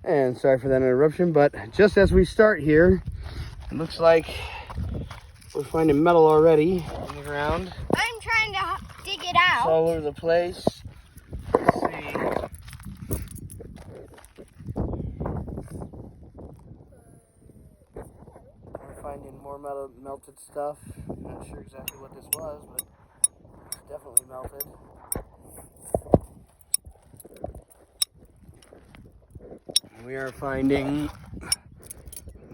And sorry for that interruption, but just as we start here, it looks like we're finding metal already in the ground. I'm trying to dig it out. It's all over the place. Let's see. We're finding more melted stuff. I'm not sure exactly what this was, but it's definitely melted. We are finding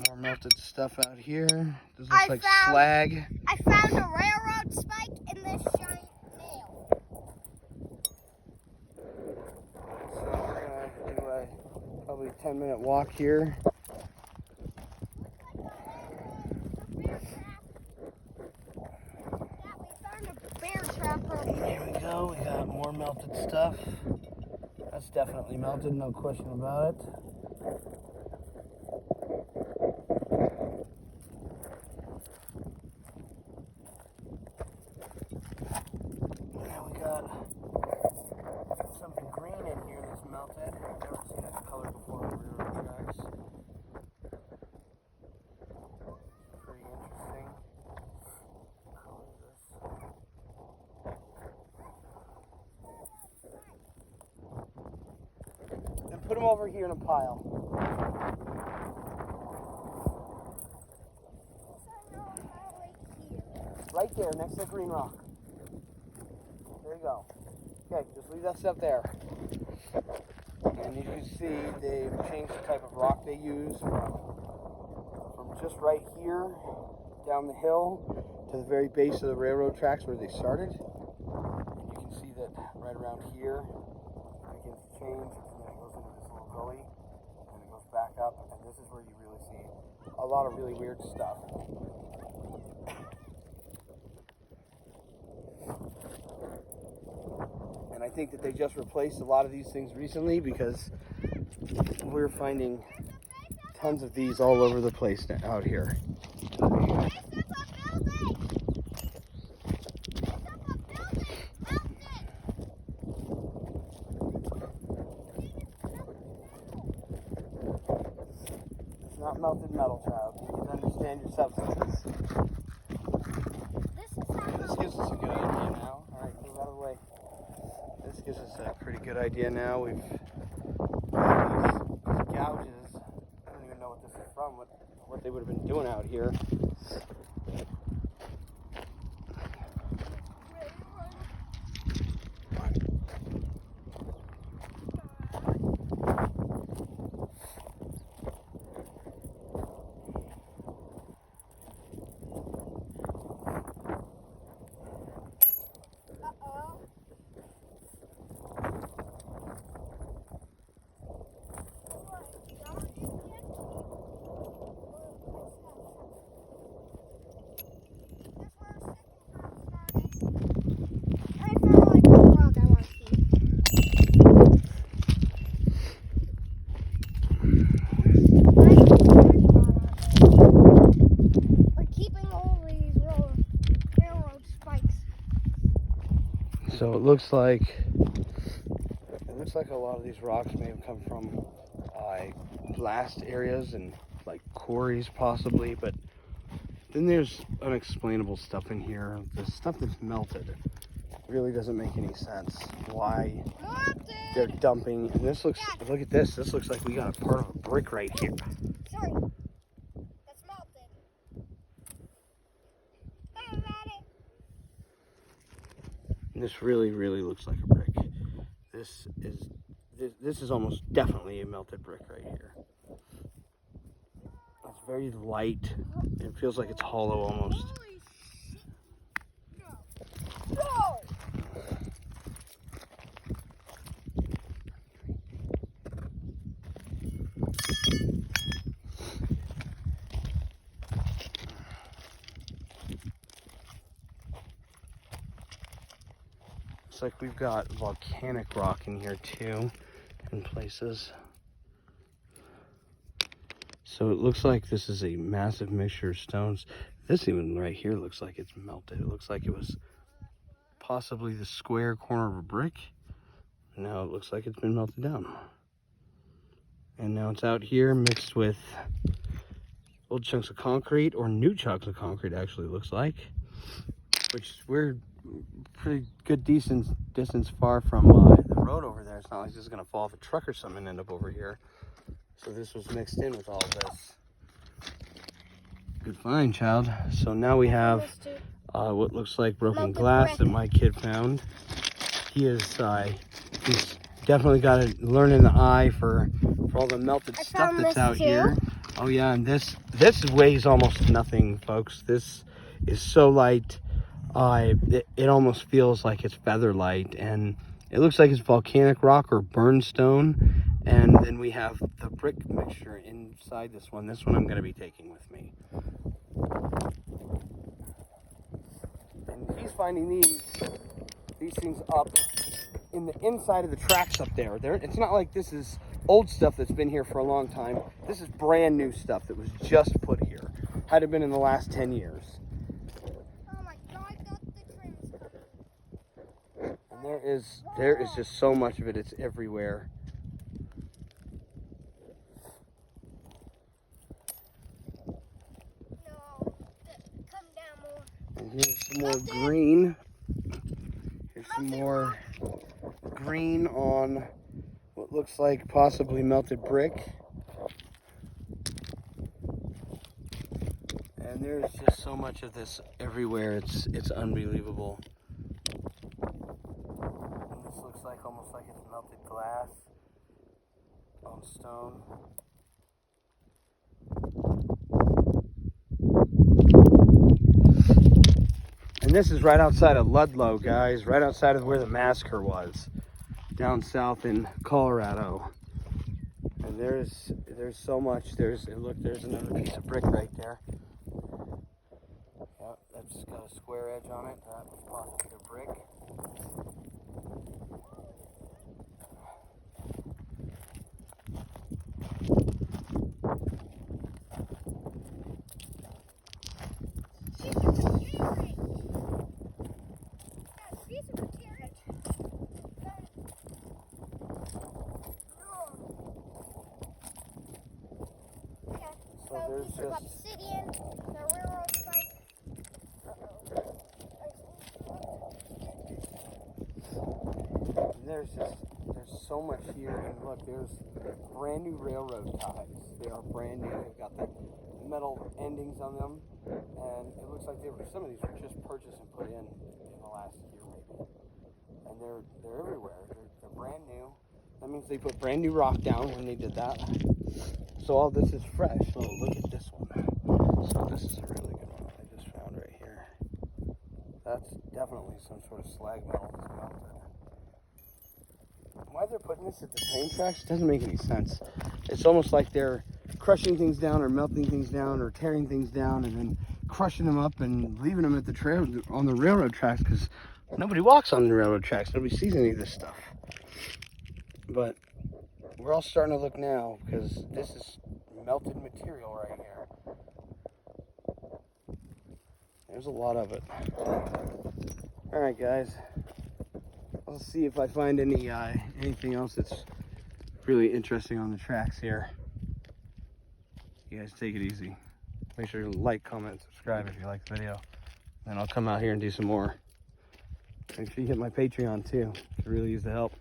more melted stuff out here. This looks like slag. I found a railroad spike in this giant nail. So we're gonna do a probably 10-minute walk here. Here we go. We got more melted stuff. That's definitely melted, no question about it. Now we got something green in here that's melted. I've never seen this color before on railroad tracks. Pretty interesting. What is this? And put them over here in a pile. Right there, next to the green rock. There you go. Okay, just leave that stuff there. And you can see they've changed the type of rock they use from just right here down the hill to the very base of the railroad tracks where they started. And you can see that right around here it begins to change, and then it goes into this little gully, and it goes back up, and this is where you really see a lot of really weird stuff. And I think that they just replaced a lot of these things recently because we're finding tons of these all over the place out here. It's not melted metal, child. You need to understand your substances. This gives us a good idea now. All right, move out of the way. This gives us a pretty good idea now. We've got these gouges. I don't even know what this is from, what they would have been doing out here. So it looks like a lot of these rocks may have come from blast areas and like quarries possibly, but then there's unexplainable stuff in here. The stuff that's melted really doesn't make any sense. Why they're dumping, and this looks, look at this. This looks like we got a part of a brick right here. Sorry, that's melted. This really looks like a brick. This is almost definitely a melted brick right here. It's very light. It feels like it's hollow almost. Holy shit. No. Looks like we've got volcanic rock in here too, in places. So it looks like this is a massive mixture of stones. This even right here looks like it's melted. It looks like it was possibly the square corner of a brick. Now it looks like it's been melted down. And now it's out here mixed with old chunks of concrete, or new chunks of concrete actually looks like. Which we're pretty good decent distance far from the road over there. It's not like this is gonna fall off a truck or something and end up over here. So this was mixed in with all of this. Good find, child. So now we have what looks like broken glass that my kid found. He's definitely got to learn in the eye for all the melted stuff that's out here. Oh yeah, and this weighs almost nothing, folks. This is so light. It almost feels like it's feather light, and it looks like it's volcanic rock or burnstone. And then we have the brick mixture inside this one. This one I'm going to be taking with me. And he's finding these things up in the inside of the tracks up there. It's not like this is old stuff that's been here for a long time. This is brand new stuff that was just put here. Had it been in the last 10 years. Oh my God, I got the trains coming. And there is just so much of it. It's everywhere. No, come down more. And here's some more green. Here's some more green on what looks like possibly melted brick. And there's just so much of this everywhere. It's unbelievable. And this looks like almost like it's melted glass on stone. And this is right outside of Lodlow, guys. Right outside of where the massacre was, down south in Colorado. And there's so much. Look, there's another piece of brick right there. Yep, that's got a square edge on it. That was possibly a brick. So there's just obsidian, the railroad spike. There's so much here, and look, there's brand new railroad ties. They are brand new. They've got the metal endings on them, and it looks like some of these were just purchased and put in the last year maybe. And they're everywhere. They're brand new. That means they put brand new rock down when they did that. So all this is fresh. So look at this one. So this is a really good one I just found right here. That's definitely some sort of slag metal that's melted. Why they're putting this at the train tracks doesn't make any sense. It's almost like they're crushing things down or melting things down or tearing things down and then crushing them up and leaving them at the trail on the railroad tracks, because nobody walks on the railroad tracks. Nobody sees any of this stuff. But we're all starting to look now, because this is melted material right here. There's a lot of it. All right, guys. I'll see if I find anything else that's really interesting on the tracks here. You guys take it easy. Make sure to like, comment, subscribe if you like the video. Then I'll come out here and do some more. Make sure you hit my Patreon too. Could really use the help.